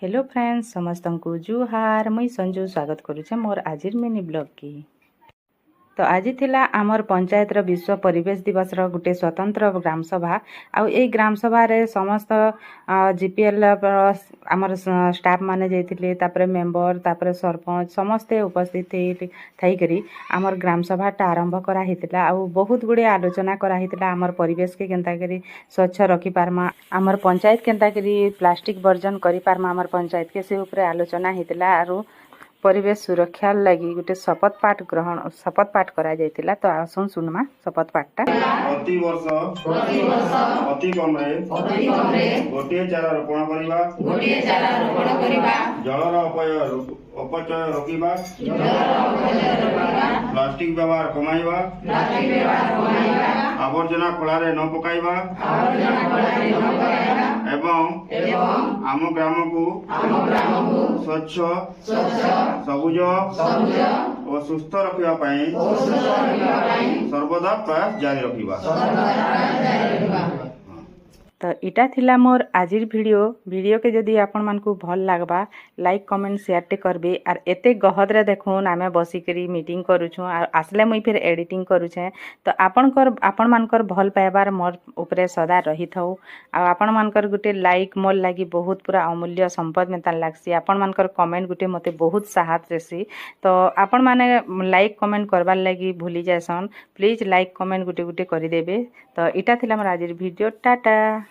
Hello friends समस्त को जुहार मुई संजू स्वागत करुचे मोर आजिर मिनी ब्लॉग की। तो आज थिला आमर पंचायत विश्व परिवेश दिवस गोटे स्वतंत्र ग्राम सभा आउ ए ग्राम सभा रे समस्त जीपीएल आमर स्टाफ माने जाइथिले तापरे मेंबर तापरे सरपंच समस्ते उपस्थित थई करी आमर ग्राम सभा टा आरंभ करा हितला आउ बहुत गुडे आलोचना करा हितला आमर परिवेश के केंता करी स्वच्छ रखी पारमा आमर पंचायत केंता करी प्लास्टिक वर्जन करी पारमा आमर पंचायत के से ऊपर आलोचना हितला आरु परिवेश सुरक्षा लगी गोटे शपथ पाठ करा जायतिला। तो आसुन सुनमा शपथ पाठटा। प्रति वर्ष अति कम रे गोटे चारा रोपण करिबा जलर अपचय रोकिबा प्लास्टिक व्यवहार कमाइबा आवर्जना खोलारे न पकाइबा एवं आम ग्राम को स्वच्छ सबुज और सुस्थ रखिबा पई सर्वदा प्रयास जारी रखिबा। तो इटा थिला मोर आजिर वीडियो के जदि आपण मानकु भल लागबा लाइक कमेंट शेयर टे करबे आर एते गहदरे देखुन आमे बसिकरी मीटिंग करूछु आर आसले मुई फिर एडिटिंग करूछे। तो आपण मानकर भल पाइबार मोर ऊपरे सदा रही थौ आ आपण मानकर गुटे लाइक मोर लागी बहुत पूरा अमूल्य संपद में तान लागसी। आपण मानकर कमेंट गुटे मते बहुत साहस देसी। तो आपण माने लाइक कमेंट करबार लागी भूली जायसन प्लीज लाइक कमेंट गुटे गुटे करि देबे। तो इटा थिला मोर आजिर वीडियो टाटा।